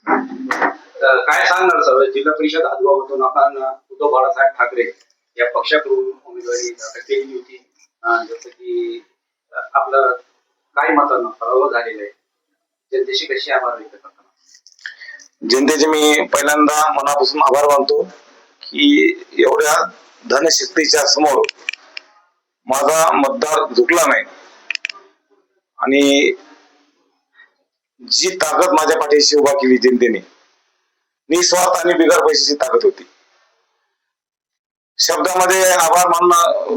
काय सांगणार सर, जिल्हा परिषद हदगावमधून आपण उद्धव बाळासाहेब ठाकरे या पक्षाकडून उमेदवारी केली होती. जसं की आपलं काय मतांना पराभव झालेला आहे, जनतेशी कशी आभार व्यक्त करताना? जनतेचे मी पहिल्यांदा मनापासून आभार मानतो की एवढ्या धनशक्तीच्या समोर माझा मतदार झुकला नाही आणि जी ताकद माझ्या पाठीशी उभा केली जनतेने, निस्वार्थ आणि बिगर पैशाची ताकद होती. शब्दामध्ये आभार मानणं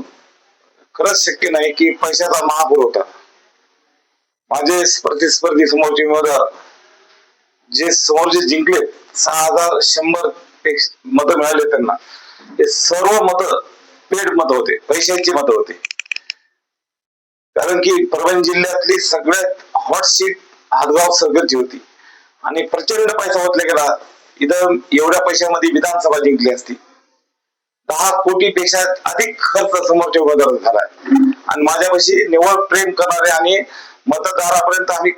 खरंच शक्य नाही की पैशाचा महापूर होता. माझे प्रतिस्पर्धी समोरचे उमेदवार जे समोरचे जिंकले 6100 मत मिळाले त्यांना, हे सर्व मत पेड मत होते, पैशाची मत होते. कारण की परभणी जिल्ह्यातली सगळ्यात हॉट सीट हदगाव सरकारची होती आणि प्रचंड पैसा ओतला गेला. इथं एवढ्या पैशामध्ये विधानसभा जिंकली असती. 10 कोटीपेक्षा अधिक खर्च समोरच्या उमेदवार झाला आणि माझ्यापाशी निव्वळ प्रेम करणारे आणि मतदारापर्यंत आम्ही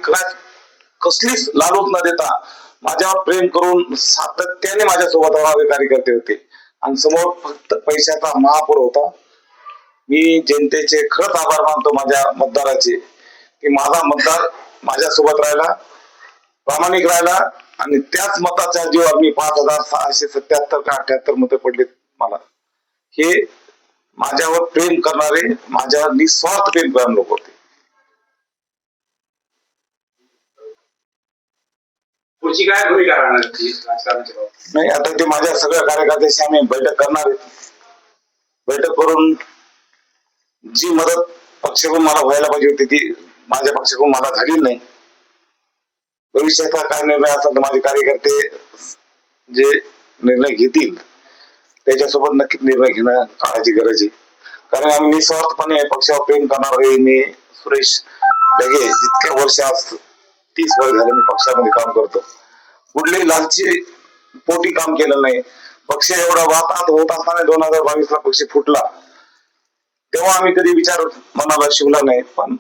कसलीच लालूच न देता माझ्यावर प्रेम करून सातत्याने माझ्यासोबत राहणारे कार्यकर्ते होते आणि समोर फक्त पैशाचा महापूर होता. मी जनतेचे खरंच आभार मानतो माझ्या मतदाराचे की माझा मतदार माझ्यासोबत राहिला, प्रामाणिक राहिला आणि त्याच मताच्या जीवावर मी 5677 का 78 मतं पडले मला. हे माझ्यावर प्रेम करणारे, माझ्यावर निस्वार्थ प्रेम करणारे लोक होते. पुढची काय भूमिका राहणार राजकारणाच्या बाबतीत? नाही, आता ते माझ्या सगळ्या कार्यकर्त्यांशी आम्ही बैठक करणार आहे. बैठक करून जी मदत पक्षाकडून मला व्हायला पाहिजे होती ती माझ्या पक्षाकडून मला झाली नाही. भविष्याचा काय निर्णय असेल तर माझे कार्यकर्ते जे निर्णय घेतील त्याच्यासोबत नक्कीच निर्णय घेणं काळाची गरज आहे. कारण आम्ही निस्वार्थपणे पक्षावर प्रेम करणार आहे. मी सुरेश ढगे जितक्या वर्ष, आज 30 वर्ष झाले मी पक्षामध्ये काम करतो. कुठल्याही लालची पोटी काम केलं नाही. पक्ष एवढा वाताहत होत असताना 2022 ला पक्ष फुटला तेव्हा आम्ही कधी विचार मनाला शिवला नाही. पण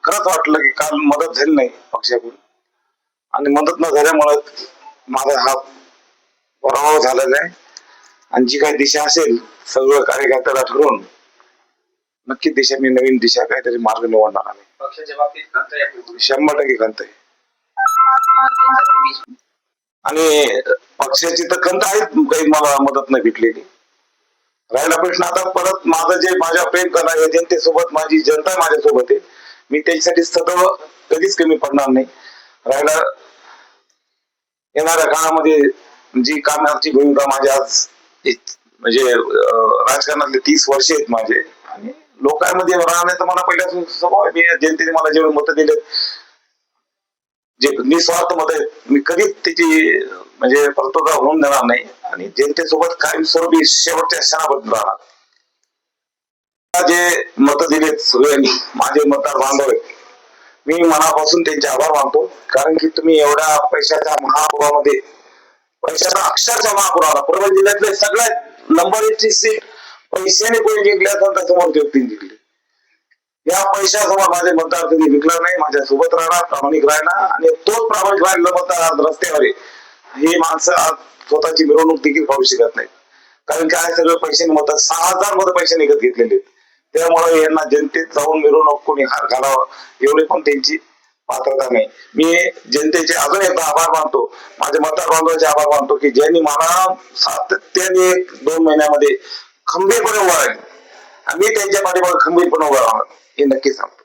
खरंच वाटलं की काल मदत झाली नाही पक्षाकडून आणि मदत न झाल्यामुळे माझा हा पराभव झालेला आहे. आणि जी काही दिशा असेल सगळं कार्यकर्त्याला ठरवून नक्की दिशा, मी नवीन दिशा काहीतरी मार्ग निवडणार आहे. पक्षाच्या बाबतीत खंत आहे 100% खंत आहे. आणि पक्षाची तर खंत आहे, काही मला मदत नाही भेटलेली. राहिला प्रश्न आता परत माझं जे माझ्या प्रेम करणार आहे जनतेसोबत, माझी जनता माझ्यासोबत आहे, मी त्यांच्यासाठी सदैव कधीच कमी पडणार नाही. राहिला येणाऱ्या काळामध्ये जी कामाची भूमिका माझ्या आज म्हणजे राजकारणातले 30 वर्ष आहेत माझे आणि लोकांमध्ये राहण्याचा मला पहिल्यापासून स्वभाव आहे. मी जनतेने मला जेवढे मत दिले, जे निस्वार्थ मत आहेत, मी कधीच त्याची म्हणजे परतोटा होऊन देणार नाही आणि जनतेसोबत कायमस्वरूपी शेवटच्या क्षणापर्यंत राहणार. जे मत दिलेत सगळ्यांनी, माझे मतदार बांधव आहेत, मी मनापासून त्यांचे आभार मानतो. कारण की तुम्ही एवढ्या पैशाच्या महापुरामध्ये, पैशाचा अक्षरशः महापूर आला, परभणी जिल्ह्यातले सगळ्यात नंबर 1 ची सीट पैशाने कोणी जिंकली असेल तर समोर व्यक्तीने जिंकली. या पैशासमोर माझे मतदार कधी विकला नाही, माझ्या सोबत राहणार, प्रामाणिक राहणार आणि तोच प्रामाणिक राहिलेला मतदार आज रस्त्यावर आहे. ही माणसं आज स्वतःची मिरवणूक देखील पाहू शकत नाही. कारण काय सगळं पैशाने मत, 6000 मत पैसे निघत घेतलेले. त्यामुळे यांना जनतेत जाऊन मिरवणूक कोणी हार घालावं एवढी पण त्यांची पात्रता नाही. मी जनतेचे अजून एकदा आभार मानतो, माझे मतदार बांधवांचे आभार मानतो की ज्यांनी मला सातत्याने 1-2 महिन्यामध्ये खंबीरपणे उभा राहिले. मी त्यांच्या पाठीमागे खंबीरपणे उभा राहणार हे नक्की सांगतो.